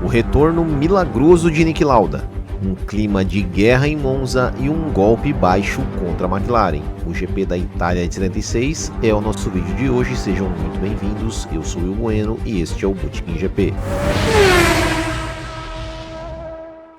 O retorno milagroso de Niki Lauda, um clima de guerra em Monza e um golpe baixo contra a McLaren. O GP da Itália de 76 é o nosso vídeo de hoje, sejam muito bem-vindos, eu sou o Will Bueno e este é o Botequim GP.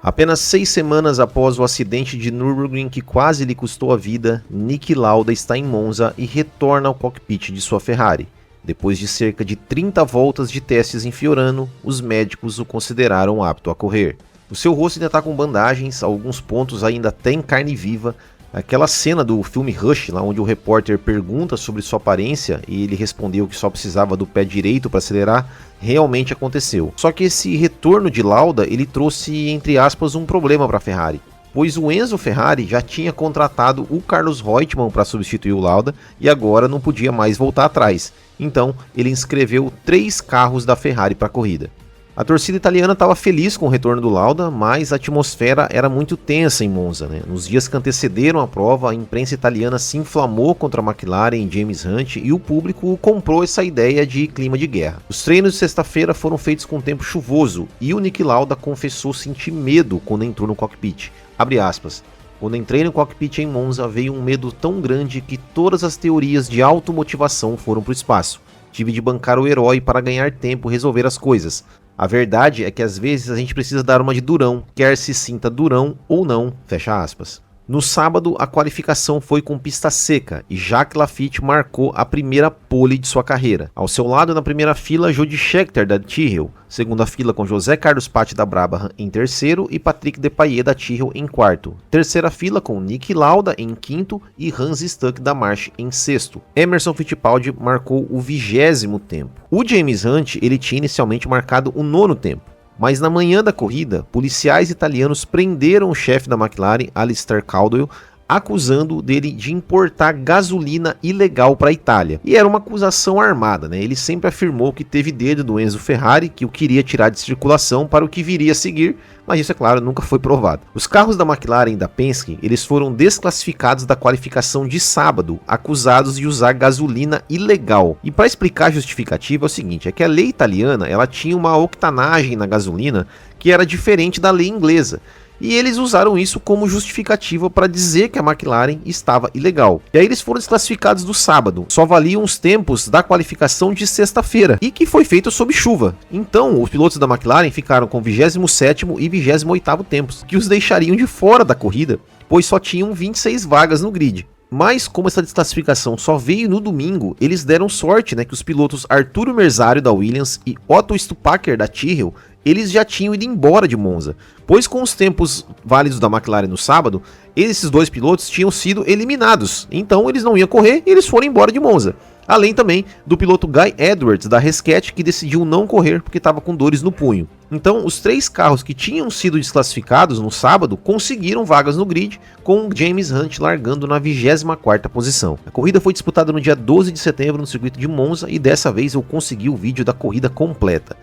Apenas 6 semanas após o acidente de Nürburgring que quase lhe custou a vida, Niki Lauda está em Monza e retorna ao cockpit de sua Ferrari. Depois de cerca de 30 voltas de testes em Fiorano, os médicos o consideraram apto a correr. O seu rosto ainda está com bandagens, alguns pontos ainda têm carne viva. Aquela cena do filme Rush, lá onde o repórter pergunta sobre sua aparência e ele respondeu que só precisava do pé direito para acelerar, realmente aconteceu. Só que esse retorno de Lauda, ele trouxe, entre aspas, um problema para a Ferrari. Pois o Enzo Ferrari já tinha contratado o Carlos Reutemann para substituir o Lauda e agora não podia mais voltar atrás. Então ele inscreveu 3 carros da Ferrari para a corrida. A torcida italiana estava feliz com o retorno do Lauda, mas a atmosfera era muito tensa em Monza, né? Nos dias que antecederam a prova, a imprensa italiana se inflamou contra a McLaren e James Hunt e o público comprou essa ideia de clima de guerra. Os treinos de sexta-feira foram feitos com tempo chuvoso e o Niki Lauda confessou sentir medo quando entrou no cockpit. Abre aspas. Quando entrei no cockpit em Monza, veio um medo tão grande que todas as teorias de automotivação foram para o espaço. Tive de bancar o herói para ganhar tempo e resolver as coisas. A verdade é que às vezes a gente precisa dar uma de durão, quer se sinta durão ou não, fecha aspas. No sábado, a qualificação foi com pista seca e Jacques Laffite marcou a primeira pole de sua carreira. Ao seu lado, na primeira fila, Jody Scheckter da Tyrrell, segunda fila com José Carlos Patti da Brabham em terceiro e Patrick Depailler da Tyrrell em quarto. Terceira fila com Niki Lauda em quinto e Hans Stuck da March em sexto. Emerson Fittipaldi marcou o 20º tempo. O James Hunt ele tinha inicialmente marcado o 9º tempo. Mas na manhã da corrida, policiais italianos prenderam o chefe da McLaren, Alistair Caldwell, acusando dele de importar gasolina ilegal para a Itália. E era uma acusação armada, né? Ele sempre afirmou que teve dedo do Enzo Ferrari, que o queria tirar de circulação para o que viria a seguir, mas isso, é claro, nunca foi provado. Os carros da McLaren e da Penske, eles foram desclassificados da qualificação de sábado, acusados de usar gasolina ilegal. E para explicar a justificativa é o seguinte, é que a lei italiana, ela tinha uma octanagem na gasolina que era diferente da lei inglesa. E eles usaram isso como justificativa para dizer que a McLaren estava ilegal. E aí eles foram desclassificados do sábado. Só valiam os tempos da qualificação de sexta-feira. E que foi feito sob chuva. Então, os pilotos da McLaren ficaram com 27º e 28º tempos, que os deixariam de fora da corrida, pois só tinham 26 vagas no grid. Mas como essa desclassificação só veio no domingo, eles deram sorte, né, que os pilotos Arturo Merzario da Williams e Otto Stupacker da Tyrrell, eles já tinham ido embora de Monza, pois com os tempos válidos da McLaren no sábado, esses dois pilotos tinham sido eliminados, então eles não iam correr e eles foram embora de Monza. Além também do piloto Guy Edwards da Hesketh, que decidiu não correr porque estava com dores no punho. Então, os 3 carros que tinham sido desclassificados no sábado conseguiram vagas no grid, com James Hunt largando na 24ª posição. A corrida foi disputada no dia 12 de setembro no circuito de Monza e dessa vez eu consegui o vídeo da corrida completa.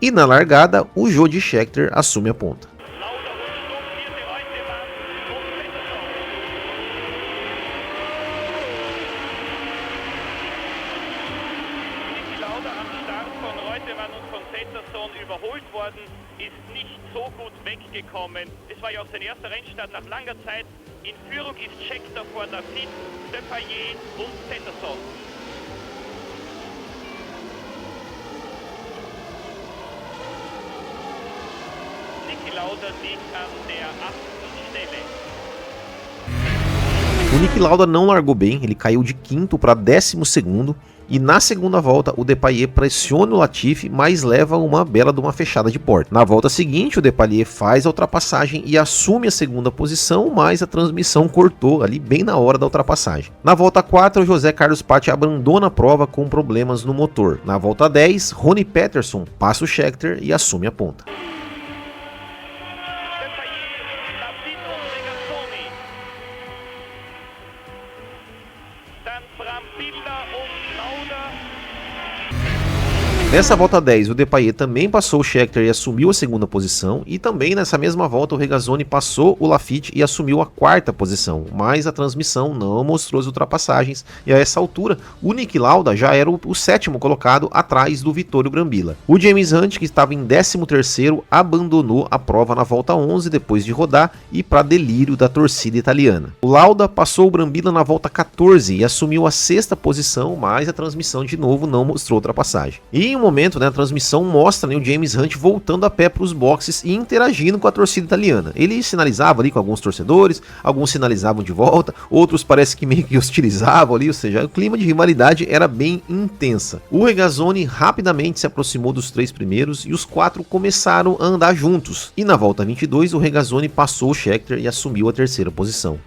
E na largada, o Jody Scheckter assume a ponta. Überholt worden, ist nicht so gut weggekommen. Es war ja auch sein erster Rennstart nach langer Zeit. In Führung ist Scheckter vor Laffite, Depailler und Peterson. Niki Lauda liegt an der 8. Stelle. O Niki Lauda não largou bem, ele caiu de 5º para 12º. E na segunda volta, o Depailler pressiona o Latifi, mas leva uma bela de uma fechada de porta. Na volta seguinte, o Depailler faz a ultrapassagem e assume a segunda posição, mas a transmissão cortou ali bem na hora da ultrapassagem. Na volta 4, o José Carlos Patti abandona a prova com problemas no motor. Na volta 10, Ronnie Peterson passa o Scheckter e assume a ponta. Nessa volta 10, o Depailler também passou o Scheckter e assumiu a segunda posição, e também nessa mesma volta o Regazzoni passou o Laffite e assumiu a quarta posição, mas a transmissão não mostrou as ultrapassagens, e a essa altura o Niki Lauda já era o sétimo colocado atrás do Vittorio Brambilla. O James Hunt, que estava em 13º, abandonou a prova na volta 11 depois de rodar e para delírio da torcida italiana. O Lauda passou o Brambilla na volta 14 e assumiu a sexta posição, mas a transmissão de novo não mostrou ultrapassagem. E em um momento, né, a transmissão mostra, né, o James Hunt voltando a pé para os boxes e interagindo com a torcida italiana. Ele sinalizava ali com alguns torcedores, alguns sinalizavam de volta, outros parece que meio que hostilizavam ali, ou seja, o clima de rivalidade era bem intensa. O Regazzoni rapidamente se aproximou dos três primeiros e os quatro começaram a andar juntos. E na volta 22, o Regazzoni passou o Scheckter e assumiu a terceira posição.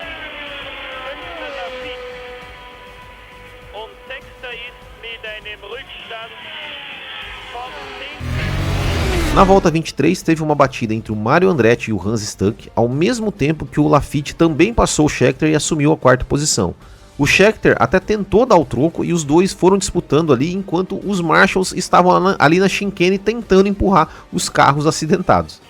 Na volta 23 teve uma batida entre o Mario Andretti e o Hans Stuck, ao mesmo tempo que o Laffite também passou o Scheckter e assumiu a quarta posição. O Scheckter até tentou dar o troco e os dois foram disputando ali enquanto os Marshalls estavam ali na chicane tentando empurrar os carros acidentados.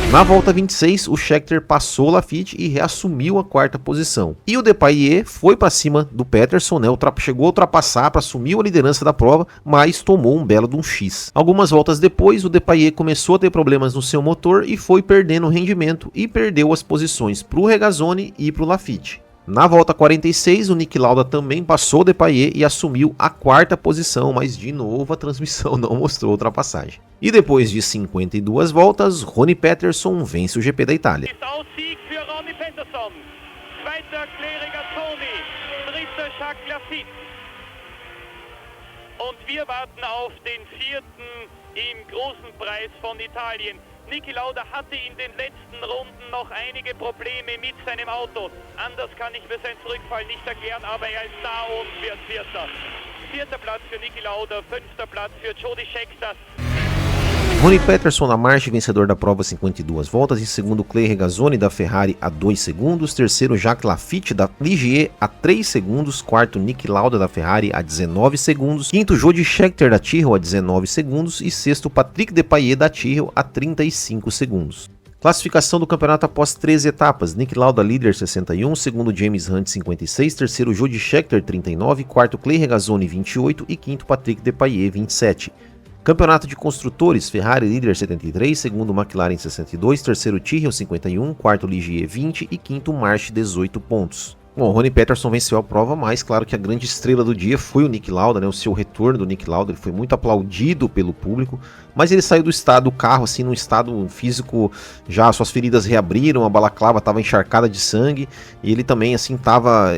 Na volta 26, o Scheckter passou o Laffite e reassumiu a quarta posição. E o Depailler foi para cima do Peterson, né? Chegou a ultrapassar para assumir a liderança da prova, mas tomou um belo de um X. Algumas voltas depois, o Depailler começou a ter problemas no seu motor e foi perdendo rendimento e perdeu as posições para o Regazzoni e para o Laffite. Na volta 46, o Niki Lauda também passou o Depailler e assumiu a quarta posição, mas de novo a transmissão não mostrou ultrapassagem. E depois de 52 voltas, Ronnie Peterson vence o GP da Itália. Und wir warten auf den vierten im großen Preis von Italien. Niki Lauda hatte in den letzten Runden noch einige Probleme mit seinem Auto. Anders kann ich mir sein Zurückfallen nicht erklären, aber er ist da und wird Vierter. Vierter Platz für Niki Lauda, fünfter Platz für Jody Scheckter. Ronnie Peterson na marcha, vencedor da prova, 52 voltas. Em segundo, Clay Regazzoni da Ferrari a 2 segundos. Terceiro, Jacques Laffite da Ligier a 3 segundos. Quarto, Niki Lauda da Ferrari a 19 segundos. Quinto, Jody Scheckter da Tyrrell a 19 segundos. E sexto, Patrick Depailler da Tyrrell a 35 segundos. Classificação do campeonato após 13 etapas. Niki Lauda líder 61, segundo James Hunt 56, terceiro Jody Scheckter 39, quarto Clay Regazzoni 28 e quinto Patrick Depailler 27. Campeonato de construtores, Ferrari líder 73, segundo McLaren 62, terceiro Tyrrell 51, quarto Ligier 20 e quinto March 18 pontos. Bom, o Ronnie Peterson venceu a prova, mas claro que a grande estrela do dia foi o Niki Lauda, né? O seu retorno do Niki Lauda, ele foi muito aplaudido pelo público, mas ele saiu do carro assim num estado físico, já suas feridas reabriram, a balaclava estava encharcada de sangue, e ele também assim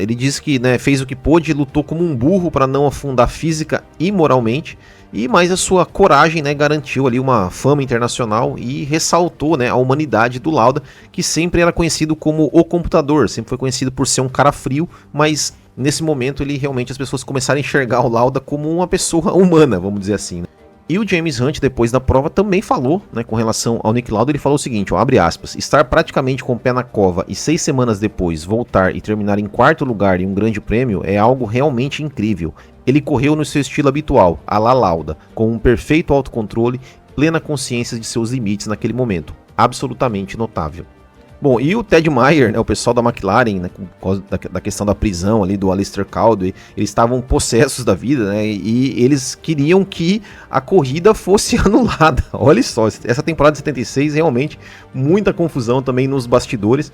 ele disse que, né, fez o que pôde, lutou como um burro para não afundar física e moralmente. E mais a sua coragem, né, garantiu ali uma fama internacional e ressaltou, né, a humanidade do Lauda, que sempre era conhecido como o computador, sempre foi conhecido por ser um cara frio, mas nesse momento ele realmente as pessoas começaram a enxergar o Lauda como uma pessoa humana, vamos dizer assim, né? E o James Hunt, depois da prova, também falou, né, com relação ao Niki Lauda, ele falou o seguinte, ó, abre aspas, estar praticamente com o pé na cova e 6 semanas depois voltar e terminar em quarto lugar em um grande prêmio é algo realmente incrível. Ele correu no seu estilo habitual, à la Lauda, com um perfeito autocontrole, plena consciência de seus limites naquele momento. Absolutamente notável. Bom, e o Ted Mayer, né, o pessoal da McLaren, né, por causa da questão da prisão ali do Alistair Caldwell, eles estavam possessos da vida, né, e eles queriam que a corrida fosse anulada. Olha só, essa temporada de 76 realmente muita confusão também nos bastidores.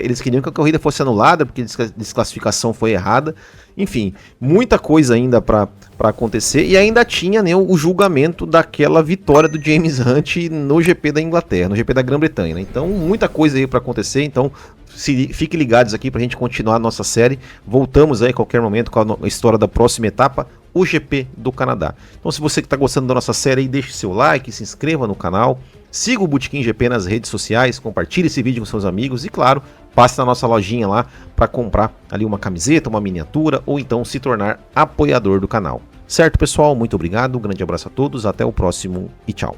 Eles queriam que a corrida fosse anulada porque a desclassificação foi errada. Enfim, muita coisa ainda para acontecer, e ainda tinha, né, o julgamento daquela vitória do James Hunt no GP da Inglaterra, no GP da Grã-Bretanha, né? Então muita coisa aí para acontecer, então fiquem ligados aqui para a gente continuar a nossa série. Voltamos aí a qualquer momento com a história da próxima etapa, o GP do Canadá. Então se você que está gostando da nossa série aí, deixe seu like, se inscreva no canal, siga o Botequim GP nas redes sociais, compartilhe esse vídeo com seus amigos e, claro, passe na nossa lojinha lá para comprar ali uma camiseta, uma miniatura ou então se tornar apoiador do canal. Certo, pessoal? Muito obrigado, um grande abraço a todos, até o próximo e tchau.